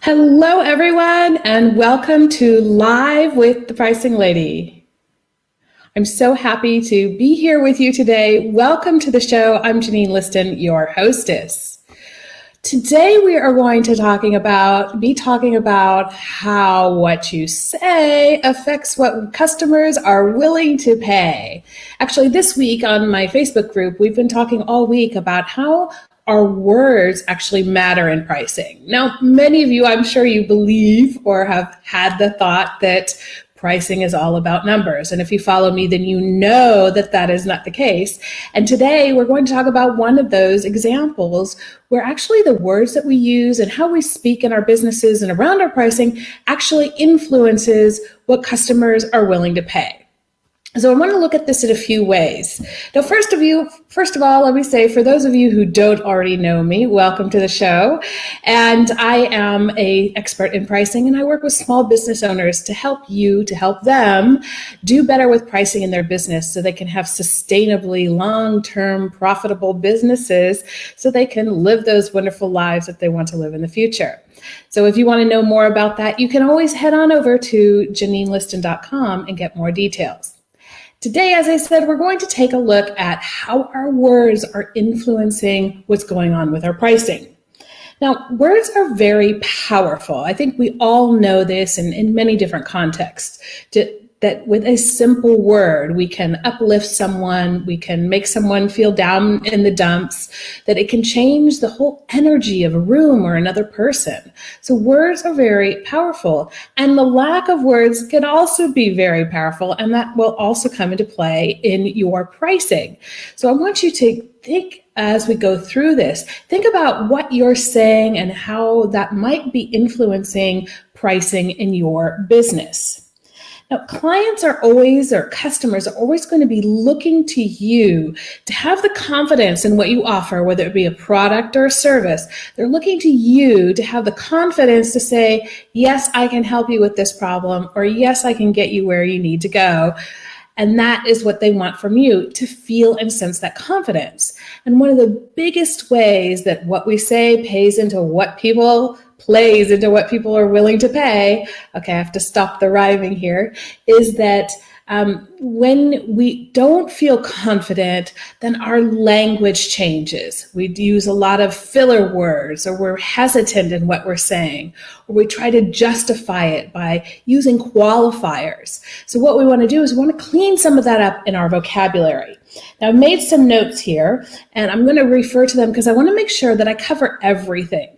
Hello, everyone, and welcome to Live with the Pricing Lady. I'm so happy to be here with you today. Welcome to the show. I'm Janine Liston, your hostess. Today we are going to be talking about how what you say affects what customers are willing to pay. Actually, this week on my Facebook group, we've been talking all week about how our words actually matter in pricing. Now, many of you, I'm sure you believe or have had the thought that pricing is all about numbers. And if you follow me, then you know that that is not the case. And today we're going to talk about one of those examples where actually the words that we use and how we speak in our businesses and around our pricing actually influences what customers are willing to pay. So I want to look at this in a few ways. Now, first of all, let me say, for those of you who don't already know me, welcome to the show. And I am an expert in pricing, and I work with small business owners to help them do better with pricing in their business so they can have sustainably long-term profitable businesses so they can live those wonderful lives that they want to live in the future. So if you want to know more about that, you can always head on over to JanineListon.com and get more details. Today, as I said, we're going to take a look at how our words are influencing what's going on with our pricing. Now, words are very powerful. I think we all know this in many different contexts, that with a simple word, we can uplift someone, we can make someone feel down in the dumps, that it can change the whole energy of a room or another person. So words are very powerful, and the lack of words can also be very powerful, and that will also come into play in your pricing. So I want you to think as we go through this, think about what you're saying and how that might be influencing pricing in your business. Now, customers are always going to be looking to you to have the confidence in what you offer, whether it be a product or a service. They're looking to you to have the confidence to say, yes, I can help you with this problem, or yes, I can get you where you need to go. And that is what they want from you, to feel and sense that confidence. And one of the biggest ways that what we say plays into what people are willing to pay, okay, I have to stop the rhyming here, is that when we don't feel confident, then our language changes. We use a lot of filler words, or we're hesitant in what we're saying, or we try to justify it by using qualifiers. So what we want to do is we want to clean some of that up in our vocabulary. Now, I've made some notes here, and I'm going to refer to them because I want to make sure that I cover everything.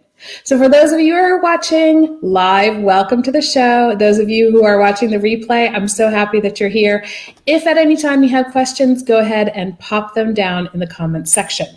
So for those of you who are watching live, welcome to the show. Those of you who are watching the replay, I'm so happy that you're here. If at any time you have questions, go ahead and pop them down in the comments section.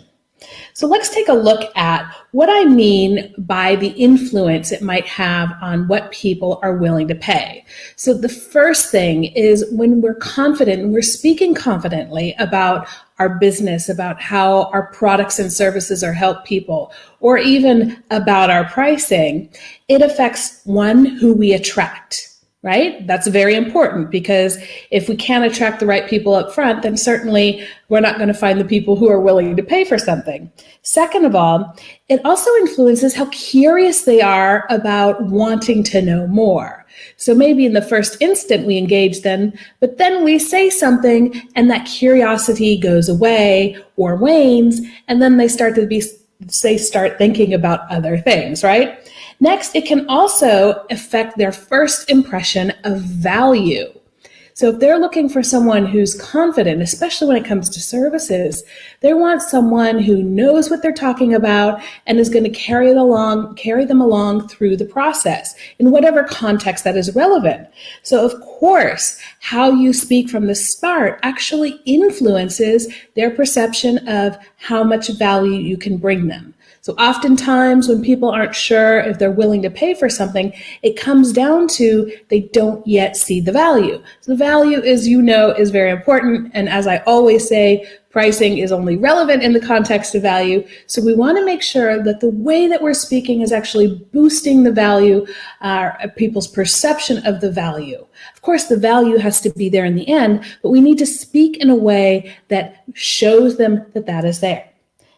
So let's take a look at what I mean by the influence it might have on what people are willing to pay. So the first thing is when we're confident and we're speaking confidently about our business, about how our products and services are help people, or even about our pricing, it affects one, who we attract. Right? That's very important, because if we can't attract the right people up front, then certainly we're not going to find the people who are willing to pay for something. Second of all, it also influences how curious they are about wanting to know more. So maybe in the first instant we engage them, but then we say something and that curiosity goes away or wanes, and then they start thinking about other things, right? Next, it can also affect their first impression of value. So if they're looking for someone who's confident, especially when it comes to services, they want someone who knows what they're talking about and is going to carry them along through the process in whatever context that is relevant. So of course, how you speak from the start actually influences their perception of how much value you can bring them. So oftentimes when people aren't sure if they're willing to pay for something, it comes down to they don't yet see the value. So the value, as you know, is very important. And as I always say, pricing is only relevant in the context of value. So we want to make sure that the way that we're speaking is actually boosting the value, people's perception of the value. Of course, the value has to be there in the end, but we need to speak in a way that shows them that that is there.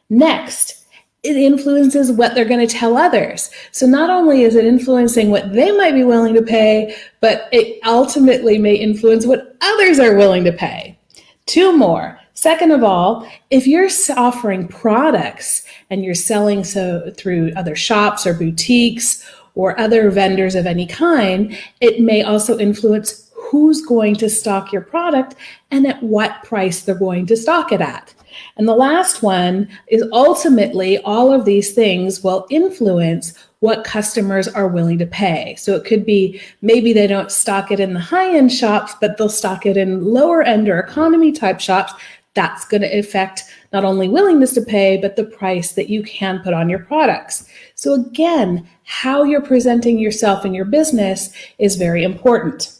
Next, it influences what they're going to tell others. So not only is it influencing what they might be willing to pay, but it ultimately may influence what others are willing to pay. Two more. Second of all, if you're offering products and you're selling so through other shops or boutiques or other vendors of any kind, it may also influence who's going to stock your product and at what price they're going to stock it at. And the last one is ultimately all of these things will influence what customers are willing to pay. So it could be maybe they don't stock it in the high-end shops, but they'll stock it in lower-end or economy type shops. That's going to affect not only willingness to pay, but the price that you can put on your products. So again, how you're presenting yourself and your business is very important.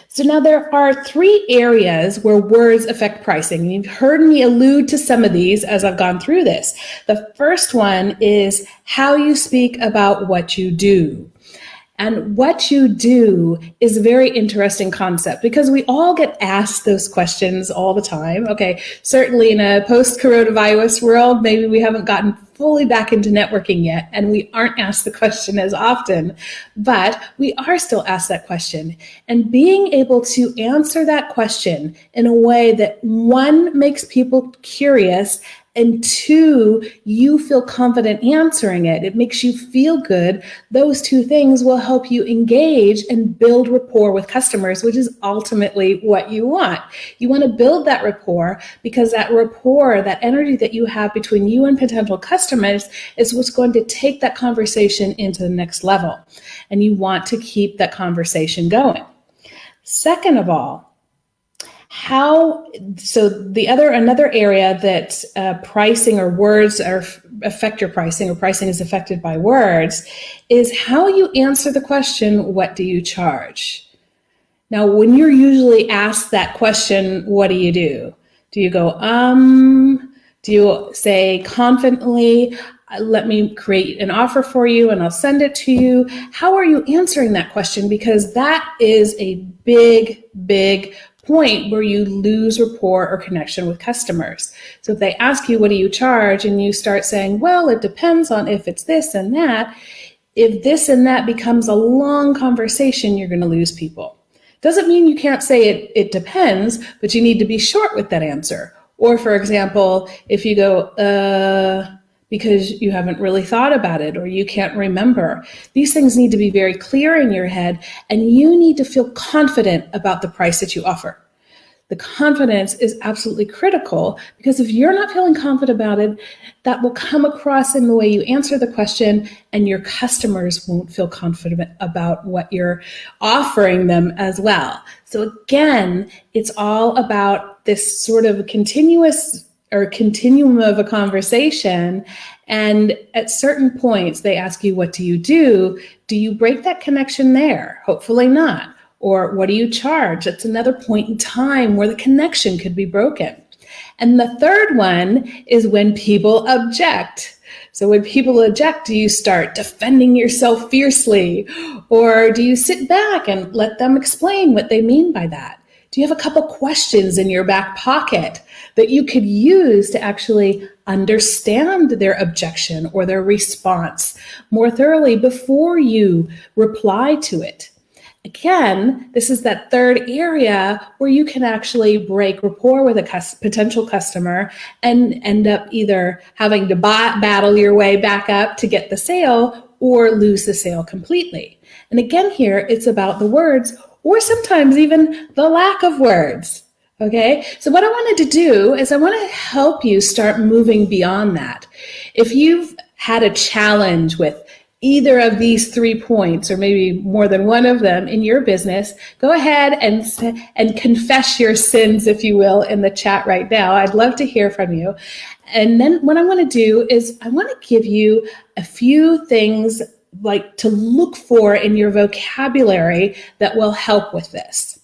So now there are three areas where words affect pricing. You've heard me allude to some of these as I've gone through this. The first one is how you speak about what you do. And what you do is a very interesting concept because we all get asked those questions all the time. Okay, certainly in a post-coronavirus world, maybe we haven't gotten fully back into networking yet, and we aren't asked the question as often, but we are still asked that question. And being able to answer that question in a way that, one, makes people curious, and two, you feel confident answering it. It makes you feel good. Those two things will help you engage and build rapport with customers, which is ultimately what you want. You want to build that rapport because that rapport, that energy that you have between you and potential customers is what's going to take that conversation into the next level. And you want to keep that conversation going. Second of all, another area that pricing or words affect your pricing, or pricing is affected by words, is how you answer the question, what do you charge? Now, when you're usually asked that question, what do you do? Do you go, do you say confidently, let me create an offer for you and I'll send it to you? How are you answering that question? Because that is a big, big point where you lose rapport or connection with customers. So if they ask you, what do you charge? And you start saying, well, it depends on if it's this and that. If this and that becomes a long conversation, you're going to lose people. Doesn't mean you can't say it depends, but you need to be short with that answer. Or for example, if you go, because you haven't really thought about it or you can't remember. These things need to be very clear in your head, and you need to feel confident about the price that you offer. The confidence is absolutely critical because if you're not feeling confident about it, that will come across in the way you answer the question, and your customers won't feel confident about what you're offering them as well. So again, it's all about this sort of continuous or continuum of a conversation. And at certain points, they ask you, what do you do? Do you break that connection there? Hopefully not. Or what do you charge? That's another point in time where the connection could be broken. And the third one is when people object. So when people object, do you start defending yourself fiercely? Or do you sit back and let them explain what they mean by that? Do you have a couple questions in your back pocket that you could use to actually understand their objection or their response more thoroughly before you reply to it? Again, this is that third area where you can actually break rapport with a potential customer and end up either having to battle your way back up to get the sale or lose the sale completely. And again, here it's about the words, or sometimes even the lack of words. Okay, so what I wanted to do is I want to help you start moving beyond that. If you've had a challenge with either of these 3 points, or maybe more than one of them in your business, go ahead and confess your sins, if you will, in the chat right now. I'd love to hear from you. And then what I want to do is I want to give you a few things like to look for in your vocabulary that will help with this.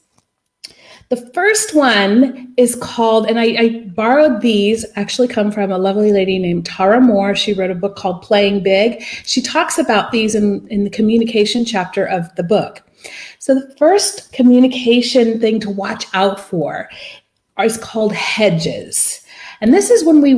The first one is called, and I borrowed these, actually come from a lovely lady named Tara Moore. She wrote a book called Playing Big. She talks about these in the communication chapter of the book. So the first communication thing to watch out for is called hedges. And this is when we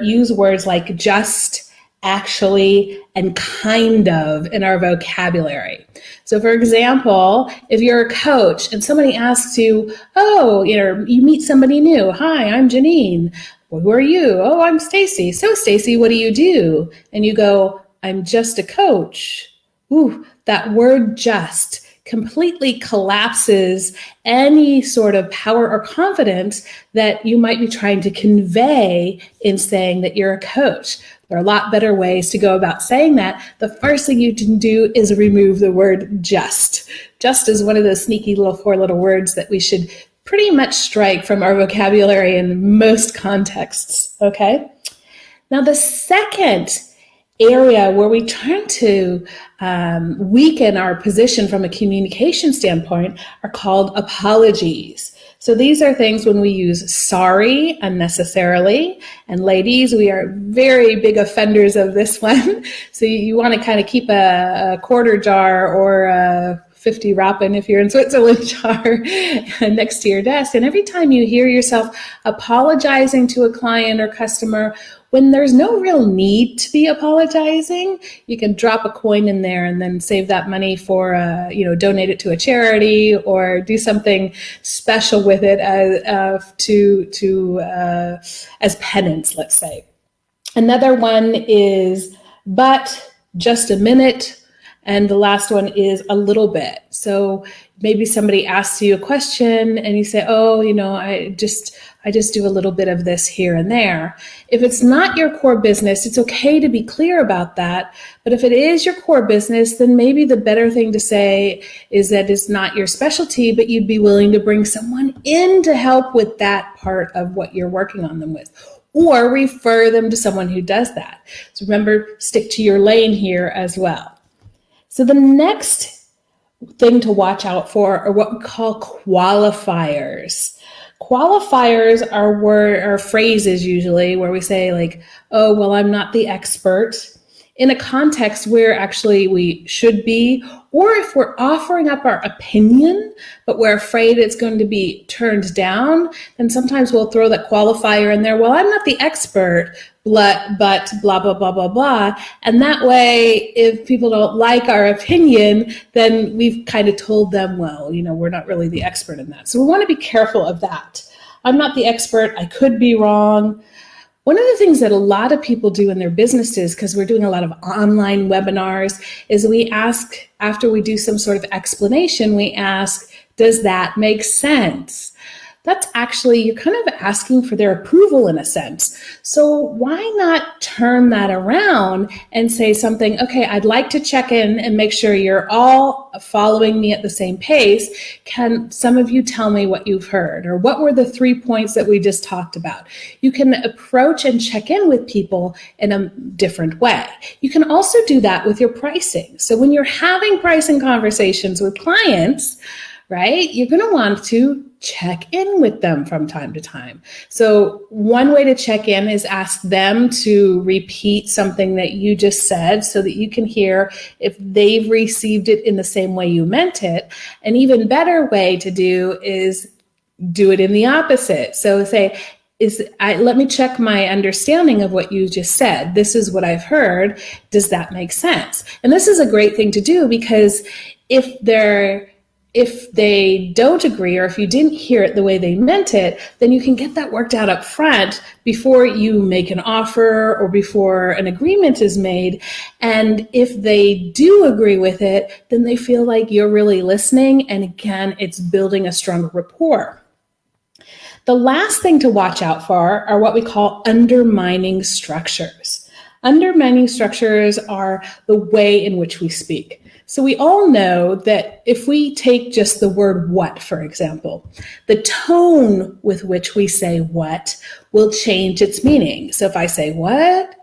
use words like just, actually, and kind of in our vocabulary. So for example, if you're a coach and somebody asks you, oh, you meet somebody new. Hi, I'm Janine. Well, who are you? Oh, I'm Stacy. So Stacy, what do you do? And you go, I'm just a coach. Ooh, that word just completely collapses any sort of power or confidence that you might be trying to convey in saying that you're a coach. There are a lot better ways to go about saying that. The first thing you can do is remove the word just. Just is one of those sneaky little 4 little words that we should pretty much strike from our vocabulary in most contexts, okay? Now, the second area where we turn to weaken our position from a communication standpoint are called apologies. So these are things when we use sorry unnecessarily. And ladies, we are very big offenders of this one. So you want to kind of keep a quarter jar or a 50 Rappen if you're in Switzerland jar next to your desk. And every time you hear yourself apologizing to a client or customer, when there's no real need to be apologizing, you can drop a coin in there and then save that money for, donate it to a charity or do something special with it as penance, let's say. Another one is, but just a minute. And the last one is a little bit. So maybe somebody asks you a question and you say, oh, I just do a little bit of this here and there. If it's not your core business, it's okay to be clear about that. But if it is your core business, then maybe the better thing to say is that it's not your specialty, but you'd be willing to bring someone in to help with that part of what you're working on them with, or refer them to someone who does that. So remember, stick to your lane here as well. So the next thing to watch out for are what we call qualifiers. Qualifiers are phrases usually where we say like, oh, well, I'm not the expert, in a context where actually we should be, or if we're offering up our opinion, but we're afraid it's going to be turned down, then sometimes we'll throw that qualifier in there. Well, I'm not the expert, but blah, blah, blah, blah, blah. And that way, if people don't like our opinion, then we've kind of told them, well, we're not really the expert in that. So we want to be careful of that. I'm not the expert. I could be wrong. One of the things that a lot of people do in their businesses, because we're doing a lot of online webinars, is we ask, after we do some sort of explanation, we ask, does that make sense? That's actually, you're kind of asking for their approval in a sense. So why not turn that around and say something, okay, I'd like to check in and make sure you're all following me at the same pace. Can some of you tell me what you've heard? Or what were the 3 points that we just talked about? You can approach and check in with people in a different way. You can also do that with your pricing. So when you're having pricing conversations with clients, right, you're going to want to check in with them from time to time. So one way to check in is ask them to repeat something that you just said so that you can hear if they've received it in the same way you meant it. An even better way to do is do it in the opposite. So say, let me check my understanding of what you just said. This is what I've heard. Does that make sense? And this is a great thing to do because if they don't agree, or if you didn't hear it the way they meant it, then you can get that worked out up front before you make an offer or before an agreement is made. And if they do agree with it, then they feel like you're really listening. And again, it's building a stronger rapport. The last thing to watch out for are what we call undermining structures. Undermining structures are the way in which we speak. So we all know that if we take just the word what, for example, the tone with which we say what will change its meaning. So if I say what,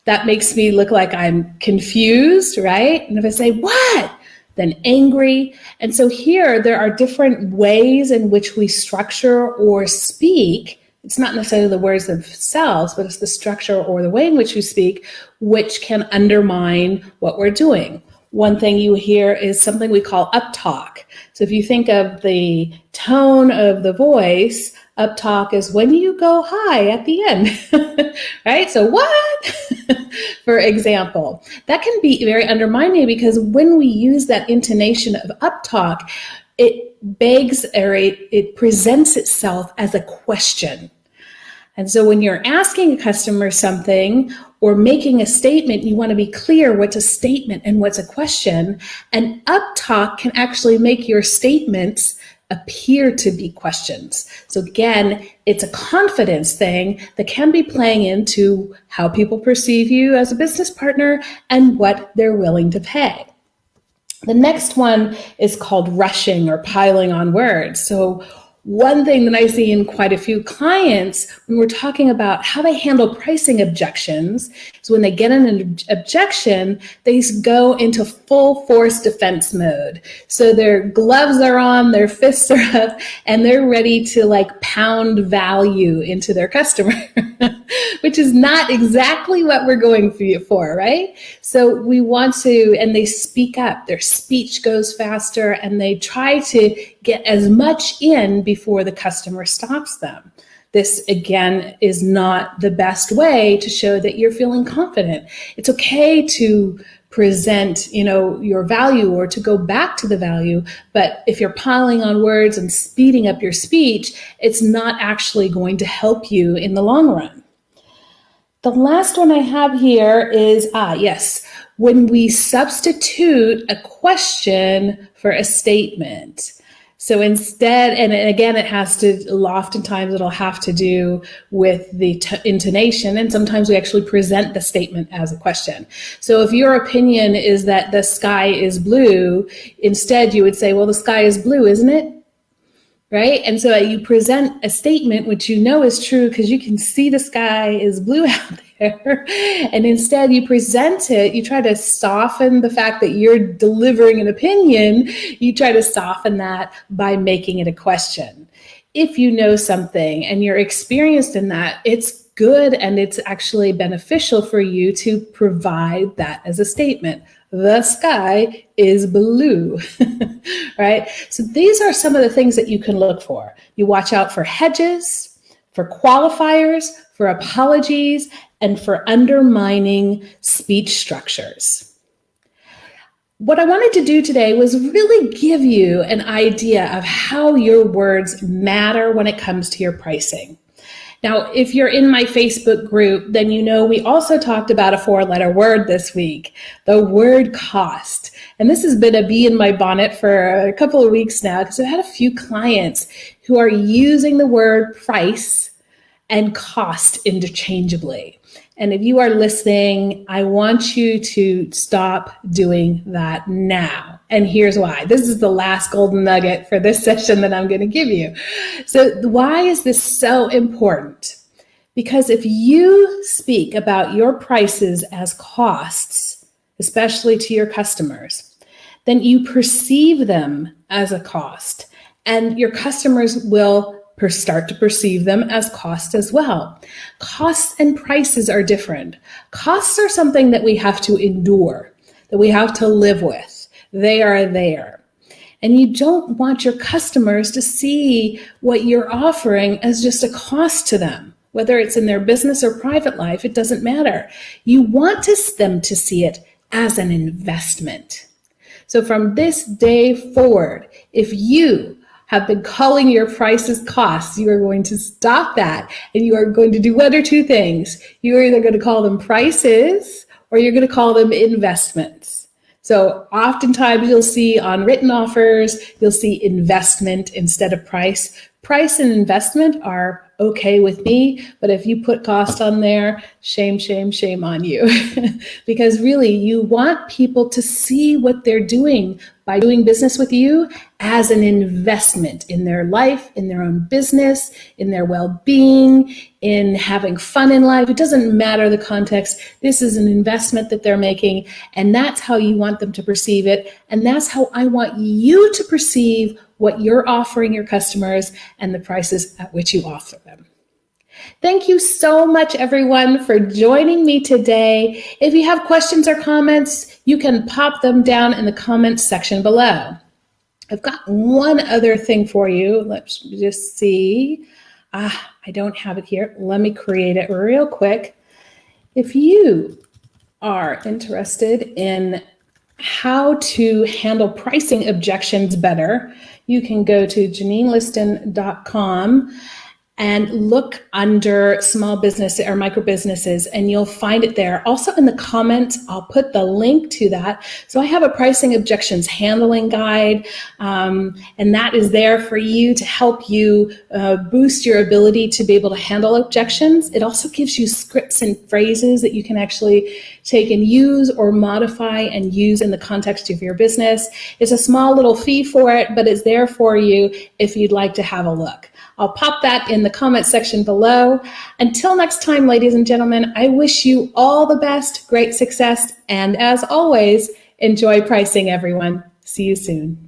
that makes me look like I'm confused, right? And if I say what, then angry. And so here there are different ways in which we structure or speak. It's not necessarily the words themselves, but it's the structure or the way in which we speak, which can undermine what we're doing. One thing you hear is something we call uptalk. So if you think of the tone of the voice Uptalk is when you go high at the end, right? So what? For example, that can be very undermining because when we use that intonation of uptalk, it begs or it presents itself as a question. And so when you're asking a customer something or making a statement, you want to be clear what's a statement and what's a question. And uptalk can actually make your statements appear to be questions. So again, it's a confidence thing that can be playing into how people perceive you as a business partner and what they're willing to pay. The next one is called rushing or piling on words. So one thing that I see in quite a few clients when we're talking about how they handle pricing objections is when they get an objection, they go into full force defense mode. So their gloves are on, their fists are up, and they're ready to like pound value into their customer, which is not exactly what we're going for, right? So we want to, and they speak up, their speech goes faster, and they try to get as much in before the customer stops them. This, again, is not the best way to show that you're feeling confident. It's okay to present, your value or to go back to the value, but if you're piling on words and speeding up your speech, it's not actually going to help you in the long run. The last one I have here is, when we substitute a question for a statement. So instead, and again, oftentimes it'll have to do with the intonation, and sometimes we actually present the statement as a question. So if your opinion is that the sky is blue, instead you would say, well, the sky is blue, isn't it? Right? And so you present a statement which you know is true because you can see the sky is blue out there. And instead you present it, you try to soften the fact that you're delivering an opinion, you try to soften that by making it a question. If you know something and you're experienced in that, it's good and it's actually beneficial for you to provide that as a statement. The sky is blue, right? So these are some of the things that you can look for. You watch out for hedges, for qualifiers, for apologies, and for undermining speech structures. What I wanted to do today was really give you an idea of how your words matter when it comes to your pricing. Now, if you're in my Facebook group, then you know we also talked about a 4-letter word this week, the word cost. And this has been a bee in my bonnet for a couple of weeks now because I've had a few clients who are using the word price and cost interchangeably. And if you are listening, I want you to stop doing that now. And here's why. This is the last golden nugget for this session that I'm going to give you. So why is this so important? Because if you speak about your prices as costs, especially to your customers, then you perceive them as a cost, and your customers will start to perceive them as cost as well. Costs and prices are different. Costs are something that we have to endure, that we have to live with. They are there. And you don't want your customers to see what you're offering as just a cost to them. Whether it's in their business or private life, it doesn't matter. You want them to see it as an investment. So from this day forward, if you have been calling your prices costs, you are going to stop that and you are going to do one or two things. You're either going to call them prices or you're going to call them investments. So oftentimes you'll see on written offers, you'll see investment instead of price. Price and investment are okay with me, but if you put cost on there, shame, shame, shame on you. Because really you want people to see what they're doing by doing business with you as an investment in their life, in their own business, in their well-being, in having fun in life. It doesn't matter the context. This is an investment that they're making, and that's how you want them to perceive it. And that's how I want you to perceive what you're offering your customers and the prices at which you offer them. Thank you so much, everyone, for joining me today. If you have questions or comments, you can pop them down in the comments section below. I've got one other thing for you. Let's just see. I don't have it here. Let me create it real quick. If you are interested in how to handle pricing objections better, you can go to JanineListon.com and look under small business or micro businesses, and you'll find it there. Also in the comments, I'll put the link to that. So I have a pricing objections handling guide, and that is there for you to help you boost your ability to be able to handle objections. It also gives you scripts and phrases that you can actually take and use or modify and use in the context of your business. It's a small little fee for it, but it's there for you if you'd like to have a look. I'll pop that in the comment section below. Until next time, ladies and gentlemen, I wish you all the best, great success, and as always, enjoy pricing, everyone. See you soon.